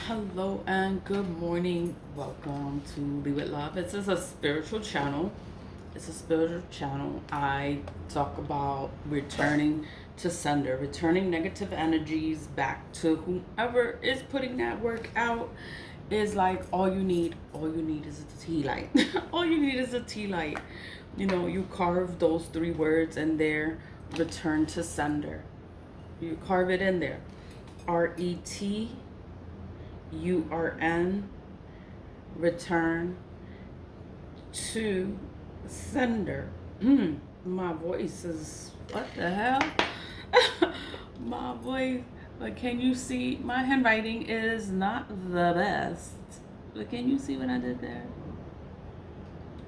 Hello and good morning. Welcome to Be With Love. This is a spiritual channel. It's a spiritual channel. I talk about returning to sender, returning negative energies back to whoever is putting that work out. Is like all you need. All you need is a tea light. All you need is a tea light. You carve those three words in there. Return to sender. You carve it in there. RETURN, return to sender. My voice is, what the hell? My voice, but can you see my handwriting is not the best? But can you see what I did there?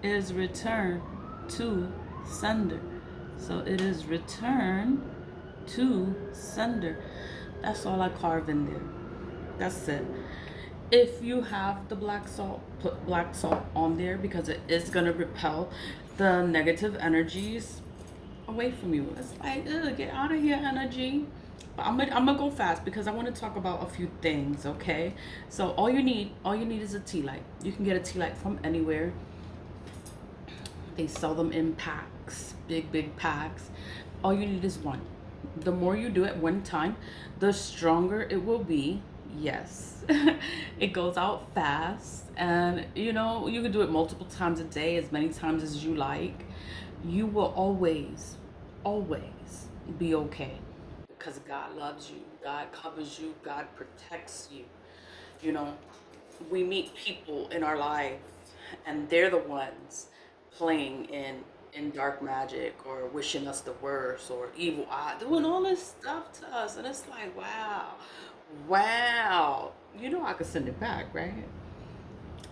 Is return to sender. So it is return to sender. That's all I carve in there. That's it. If you have the black salt, put black salt on there because it is gonna repel the negative energies away from you. It's like, ugh, get out of here, energy. But I'm gonna go fast because I want to talk about a few things. Okay, so all you need is a tea light. You can get a tea light from anywhere. They sell them in packs, big packs. All you need is one. The more you do it one time, the stronger it will be. Yes. It goes out fast, and you can do it multiple times a day, as many times as you like. You will always be okay because God loves you, God covers you, God protects you. You know, we meet people in our life and they're the ones playing in dark magic or wishing us the worst or evil eye, doing all this stuff to us, and it's like, wow. I could send it back, right?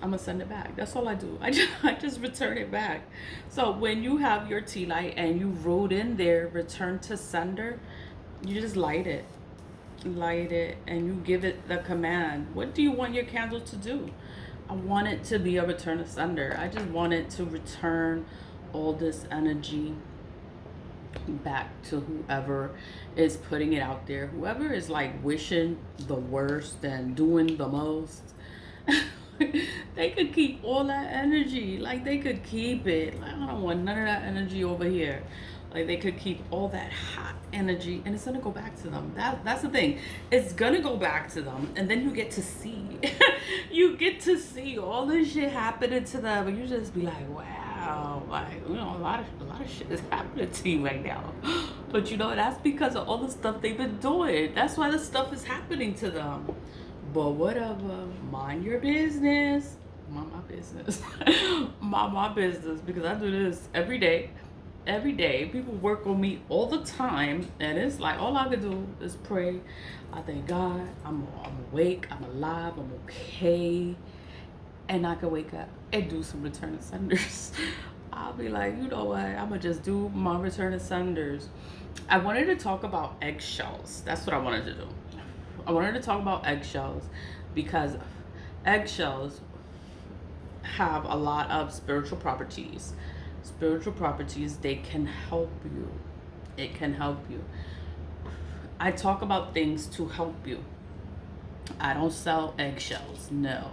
I'm gonna send it back. That's all I do. I just return it back. So when you have your tea light and you wrote in there return to sender, you just light it, and you give it the command. What do you want your candle to do? I want it to be a return to sender. I just want it to return all this energy back to whoever is putting it out there, whoever is like wishing the worst and doing the most. They could keep all that energy. Like, they could keep it. Like, I don't want none of that energy over here. Like, they could keep all that hot energy, and it's gonna go back to them. That's the thing. It's gonna go back to them, and then you get to see. You get to see all this shit happening to them, and you just be like, wow, like, a lot of shit is happening to you right now. But that's because of all the stuff they've been doing. That's why the stuff is happening to them. But whatever, mind your business. Mind my business. Mind my business, because I do this every day. Every day. People work on me all the time, and it's like all I can do is pray. I thank God I'm awake, I'm alive, I'm okay, and I can wake up and do some return to senders. I'll be like, you know what? I'm gonna just do my return to senders. I wanted to talk about eggshells. That's what I wanted to do. I wanted to talk about eggshells because eggshells have a lot of spiritual properties. Spiritual properties, they can help you. It can help you. I talk about things to help you. I don't sell eggshells, no.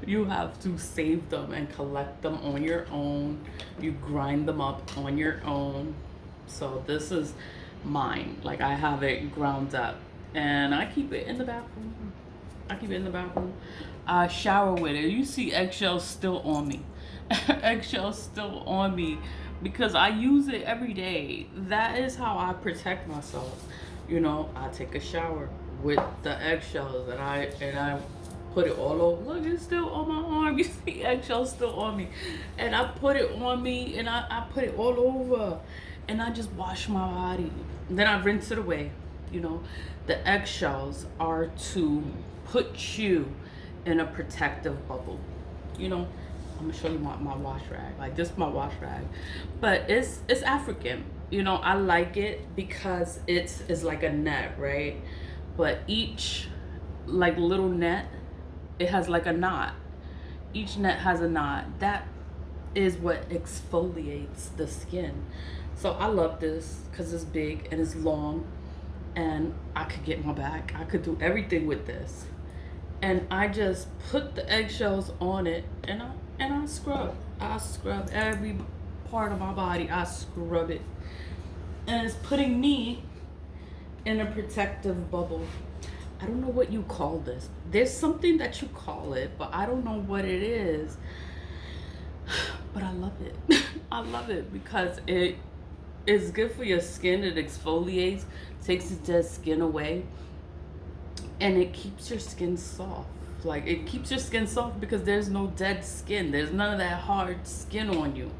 You have to save them and collect them on your own. You grind them up on your own. So this is mine. Like, I have it ground up, and I keep it in the bathroom. I keep it in the bathroom. I shower with it. You see eggshells still on me. Eggshells still on me because I use it every day. That is how I protect myself. I take a shower with the eggshells, and I put it all over. Look, it's still on my arm. You see eggshells still on me. And I put it on me, and I put it all over. And I just wash my body. Then I rinse it away. The eggshells are to put you in a protective bubble. I'm gonna show you my wash rag. Like, this is my wash rag. But it's African. I like it because it's like a net, right? But each, like, little net, it has like a knot. Each net has a knot. That is what exfoliates the skin. So I love this because it's big and it's long, and I could get my back. I could do everything with this. and I just put the eggshells on it, and I scrub. I scrub every part of my body. I scrub it, and it's putting me in a protective bubble. I don't know what you call this. There's something that you call it, but I don't know what it is. But I love it. I love it because it is good for your skin. It exfoliates, takes the dead skin away, and it keeps your skin soft. Like it keeps your skin soft because there's no dead skin. There's none of that hard skin on you.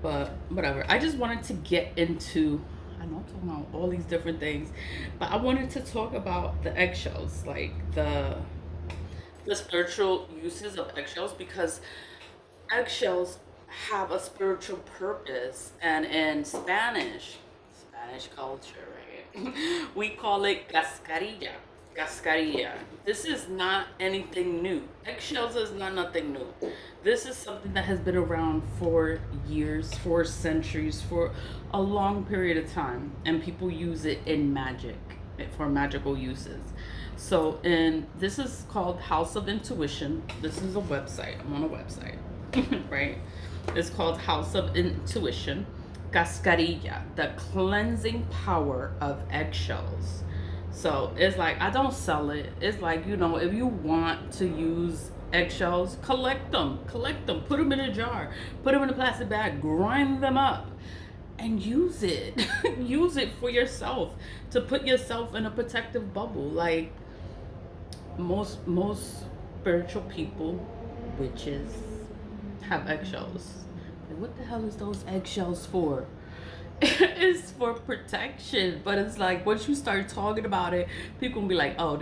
But whatever. I just wanted to get into. I know I'm talking about all these different things, but I wanted to talk about the eggshells, like the spiritual uses of eggshells, because eggshells have a spiritual purpose, and in Spanish culture, right? We call it cascarilla. Cascarilla. This is not anything new. Eggshells is not nothing new. This is something that has been around for years, for centuries, for a long period of time, and people use it in magic, for magical uses. So, and this is called House of Intuition. This is a website. I'm on a website, right? It's called House of Intuition. Cascarilla, the cleansing power of eggshells. So it's like I don't sell it. It's like, if you want to use eggshells, collect them, put them in a jar, put them in a plastic bag, grind them up, and use it. Use it for yourself to put yourself in a protective bubble. Like most spiritual people, witches, have eggshells. Like, what the hell is those eggshells for? It's for protection, but it's like once you start talking about it, people will be like, "Oh,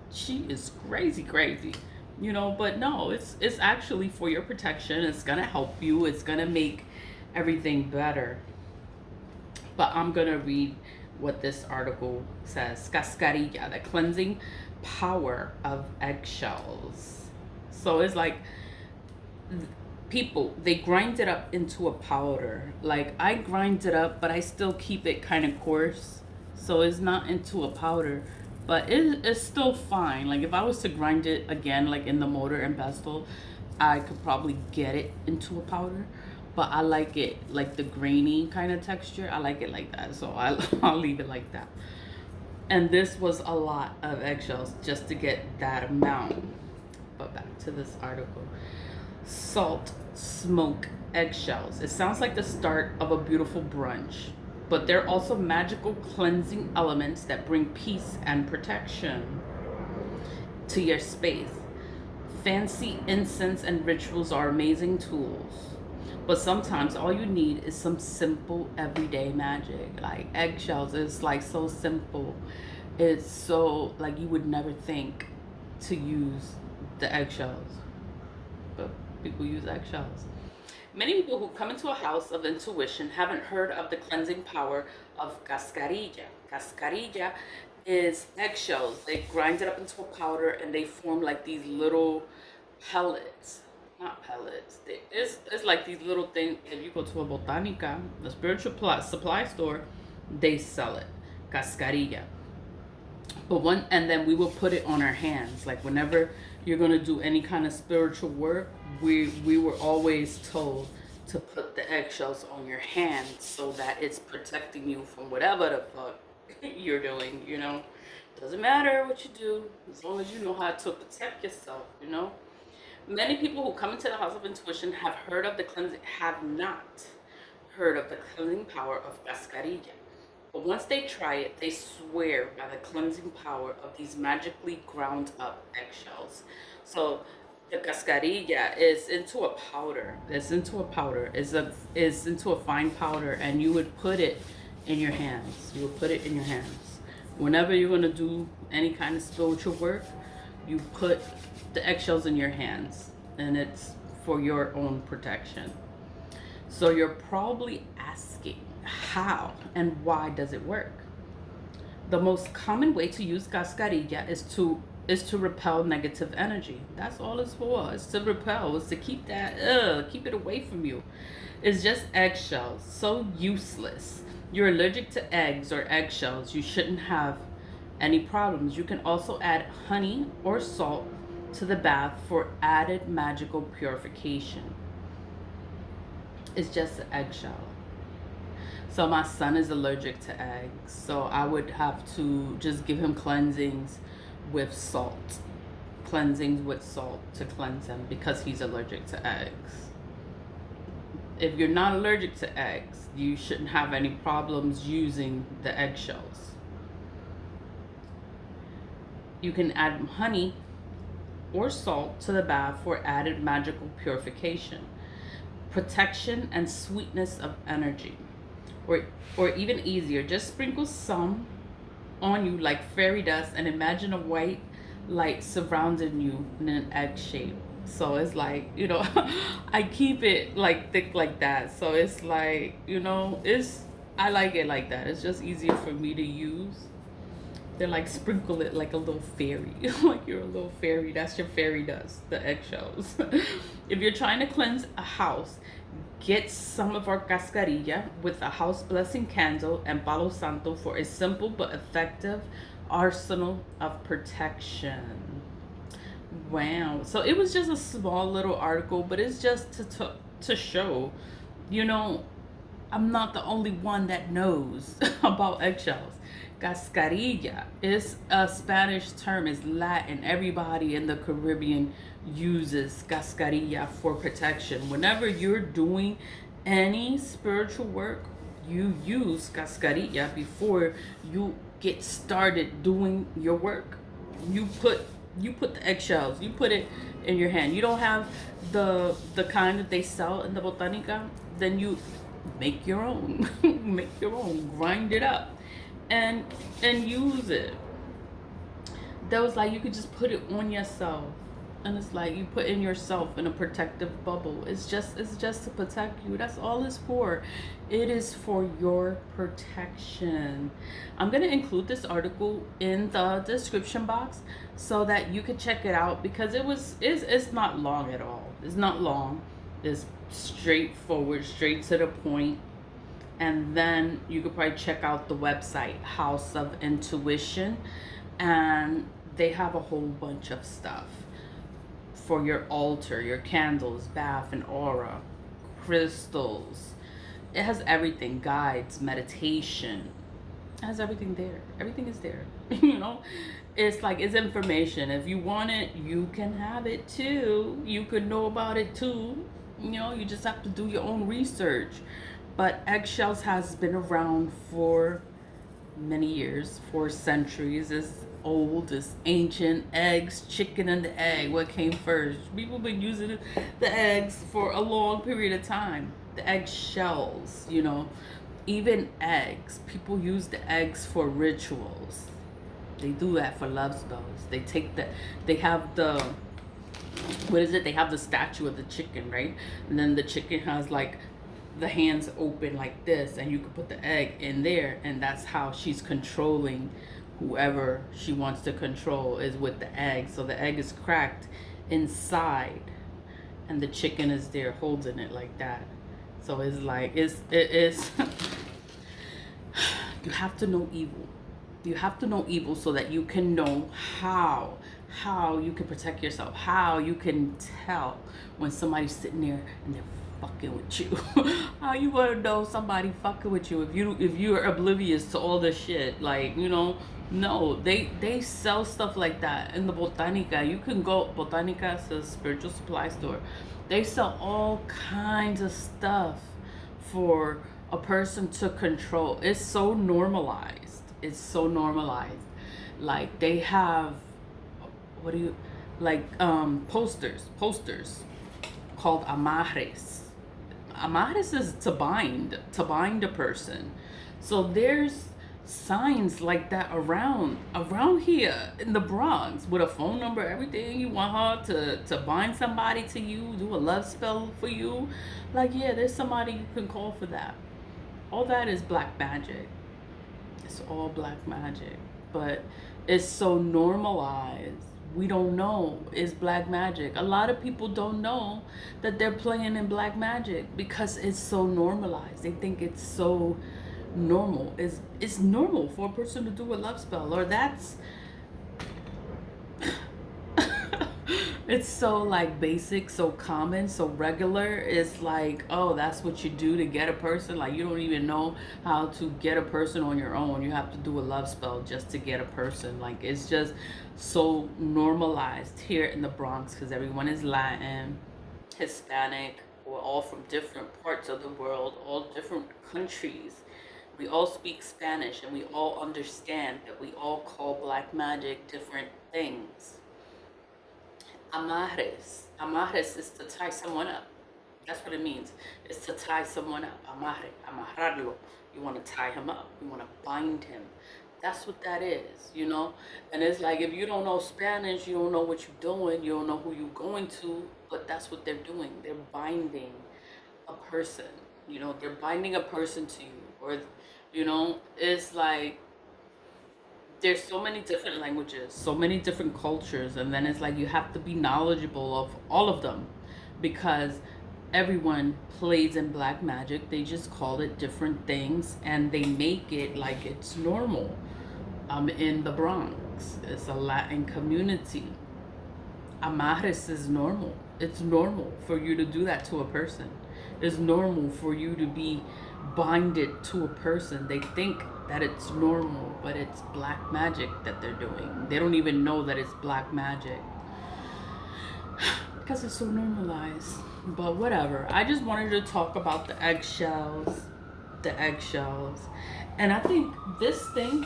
she is crazy," But no, it's actually for your protection. It's gonna help you. It's gonna make everything better. But I'm gonna read what this article says. Cascarilla, the cleansing power of eggshells. So it's like people, they grind it up into a powder. Like I grind it up, but I still keep it kind of coarse, so it's not into a powder, but it's still fine. Like if I was to grind it again, like in the mortar and pestle, I could probably get it into a powder. But I like it like the grainy kind of texture. I like it like that, so I'll leave it like that. And this was a lot of eggshells just to get that amount. But back to this article. Salt, smoke, eggshells. It sounds like the start of a beautiful brunch, but they're also magical cleansing elements that bring peace and protection to your space. Fancy incense and rituals are amazing tools, but sometimes all you need is some simple everyday magic. Like eggshells is like so simple. It's so like you would never think to use the eggshells, but people use eggshells. Many people who come into a house of intuition haven't heard of the cleansing power of cascarilla. Cascarilla is eggshells. They grind it up into a powder and they form like these little pellets. Not pellets. It's like these little things. If you go to a botanica, a spiritual supply store, they sell it. Cascarilla. But one, and then we will put it on our hands. Like whenever you're gonna do any kind of spiritual work, we were always told to put the eggshells on your hands so that it's protecting you from whatever the fuck you're doing. Doesn't matter what you do, as long as you know how to protect yourself. Many people who come into the House of Intuition have not heard of the cleansing power of cascarilla. But once they try it, they swear by the cleansing power of these magically ground up eggshells. So the cascarilla is into a powder. It's into a powder. Is into a fine powder, and you would put it in your hands. You would put it in your hands. Whenever you're gonna do any kind of spiritual work, you put the eggshells in your hands, and it's for your own protection. So you're probably asking, how and why does it work? The most common way to use cascarilla is to repel negative energy. That's all it's for. It's to repel. It's to keep it away from you. It's just eggshells. So useless. You're allergic to eggs or eggshells. You shouldn't have any problems. You can also add honey or salt to the bath for added magical purification. It's just an eggshell. So my son is allergic to eggs, so I would have to just give him cleansings with salt. Cleansings with salt to cleanse him because he's allergic to eggs. If you're not allergic to eggs, you shouldn't have any problems using the eggshells. You can add honey or salt to the bath for added magical purification, protection, and sweetness of energy. Or even easier, just sprinkle some on you like fairy dust and imagine a white light surrounding you in an egg shape. So it's like, I keep it like thick like that. So it's like, I like it like that. It's just easier for me to use. They're like sprinkle it like a little fairy. Like you're a little fairy. That's your fairy dust, the eggshells. If you're trying to cleanse a house, get some of our cascarilla with a house blessing candle and palo santo for a simple but effective arsenal of protection. Wow. So it was just a small little article, but it's just to show, you know, I'm not the only one that knows about eggshells. Cascarilla is a Spanish term, is Latin. Everybody in the Caribbean uses cascarilla for protection. Whenever you're doing any spiritual work, you use cascarilla before you get started doing your work. You put the eggshells, you put it in your hand. You don't have the kind that they sell in the botanica, then you make your own. Make your own, grind it up and use it. That was like you could just put it on yourself, and it's like you put in yourself in a protective bubble. It's just to protect you. That's all it's for. It is for your protection. I'm gonna include this article in the description box so that you could check it out, because it's not long at all. It's not long. It's straightforward, straight to the point. And then you could probably check out the website House of Intuition, and they have a whole bunch of stuff for your altar, your candles, bath and aura, crystals. It has everything, guides, meditation. It has everything there. Everything is there. It's like, it's information. If you want it, you can have it too. You could know about it too. You just have to do your own research. But eggshells has been around for many years, for centuries. It's old, it's ancient. Eggs, chicken and the egg, what came first? People have been using the eggs for a long period of time. The eggshells, even eggs. People use the eggs for rituals. They do that for love spells. They have the, what is it? They have the statue of the chicken, right? And then the chicken has like the hands open like this, and you could put the egg in there, and that's how she's controlling whoever she wants to control, is with the egg. So the egg is cracked inside, and the chicken is there holding it like that. So it's like it is. You have to know evil. You have to know evil so that you can know how you can protect yourself, how you can tell when somebody's sitting there and they're fucking with you. How you want to know somebody fucking with you if you're oblivious to all this shit? Like, no, they sell stuff like that in the botanica. You can go, botanica is a spiritual supply store. They sell all kinds of stuff for a person to control. It's so normalized. It's so normalized. Like they have, what do you, like posters called amarres. Amarres is to bind a person. So there's signs like that around here in the Bronx with a phone number, everything. You want her to bind somebody to you, do a love spell for you. Like, yeah, there's somebody you can call for that. All that is black magic. It's all black magic. But it's so normalized. We don't know it's black magic. A lot of people don't know that they're playing in black magic because it's so normalized. They think it's so normal. It's normal for a person to do a love spell, or that's It's so like basic, so common, so regular. It's like, oh, that's what you do to get a person. Like you don't even know how to get a person on your own. You have to do a love spell just to get a person. Like it's just so normalized here in the Bronx because everyone is Latin, Hispanic. We're all from different parts of the world, all different countries. We all speak Spanish and we all understand that we all call black magic different things. Amarres. Amarres is to tie someone up. That's what it means. It's to tie someone up. Amarre. Amarrarlo. You want to tie him up. You want to bind him. That's what that is, you know? And it's like if you don't know Spanish, you don't know what you're doing, you don't know who you're going to, but that's what they're doing. They're binding a person. You know, they're binding a person to you. Or, you know, it's like there's so many different languages, so many different cultures, and then it's like you have to be knowledgeable of all of them because everyone plays in black magic. They just call it different things and they make it like it's normal. In the Bronx, it's a Latin community. Amaris is normal. It's normal for you to do that to a person. It's normal for you to be binded to a person. They think that it's normal, but it's black magic that they're doing. They don't even know that it's black magic because it's so normalized. But whatever. I just wanted to talk about the eggshells. The eggshells. And I think this thing,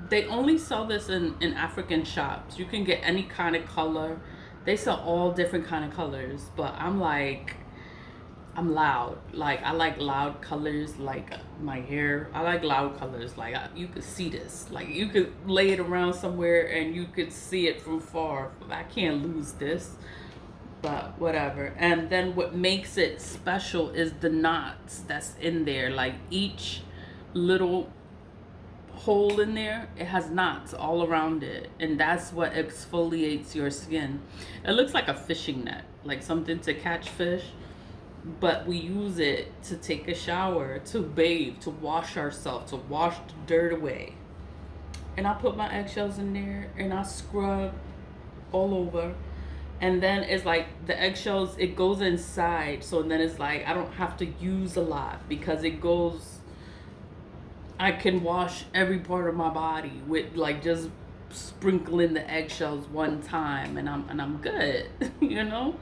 they only sell this in African shops. You can get any kind of color. They sell all different kind of colors, but I'm like, I'm loud. Like I like loud colors. Like my hair, I like loud colors. Like you could see this. Like you could lay it around somewhere and you could see it from far. I can't lose this. But whatever. And then what makes it special is the knots that's in there. Like each little hole in there, it has knots all around it, and that's what exfoliates your skin. It looks like a fishing net, like something to catch fish, but we use it to take a shower, to bathe, to wash ourselves, to wash the dirt away. And I put my eggshells in there and I scrub all over. And then it's like the eggshells, it goes inside, so then it's like I don't have to use a lot because it goes, I can wash every part of my body with like just sprinkling the eggshells one time and I'm good, you know?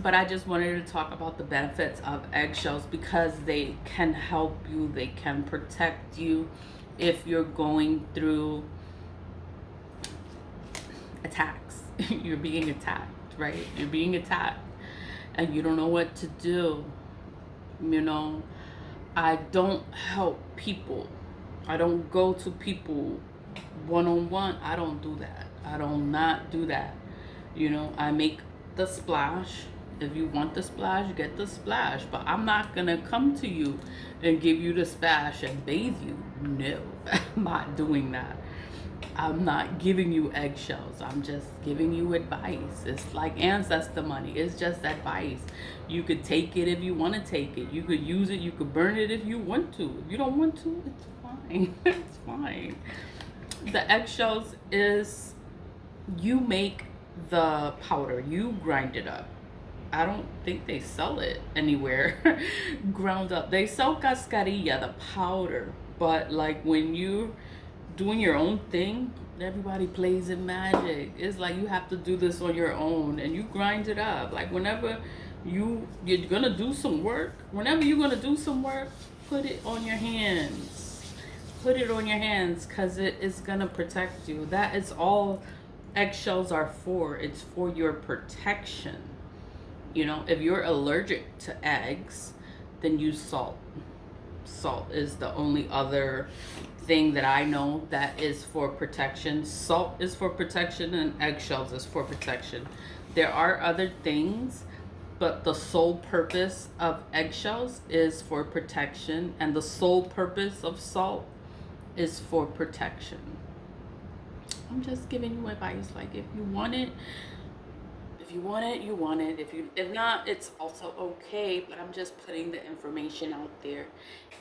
But I just wanted to talk about the benefits of eggshells because they can help you, they can protect you if you're going through attacks. You're being attacked, right? You're being attacked and you don't know what to do, you know? I don't help people. I don't go to people one on one. I don't do that. I don't not do that. You know, I make the splash. If you want the splash, get the splash. But I'm not gonna come to you and give you the splash and bathe you. No, I'm not doing that. I'm not giving you eggshells. I'm just giving you advice. It's like ancestor money. It's just advice. You could take it if you want to take it. You could use it. You could burn it if you want to. If you don't want to, it's fine. It's fine. The eggshells is you make the powder. You grind it up. I don't think they sell it anywhere ground up. They sell cascarilla, the powder. But like when you doing your own thing, everybody plays in magic. It's like you have to do this on your own and you grind it up. Like whenever you're gonna do some work, whenever you're gonna do some work, put it on your hands. Put it on your hands because it is gonna protect you. That is all eggshells are for. It's for your protection. You know, if you're allergic to eggs, then use salt. Salt is the only other thing that I know that is for protection. Salt is for protection and eggshells is for protection. There are other things, but the sole purpose of eggshells is for protection and the sole purpose of salt is for protection. I'm just giving you advice. Like if you want it, you want it, you want it. If not, it's also okay. But I'm just putting the information out there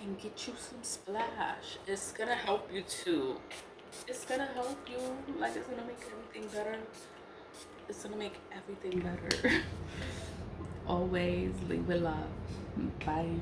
and get you some splash. It's gonna help you too. It's gonna help you. Like it's gonna make everything better. It's gonna make everything better. Always leave with love. Bye.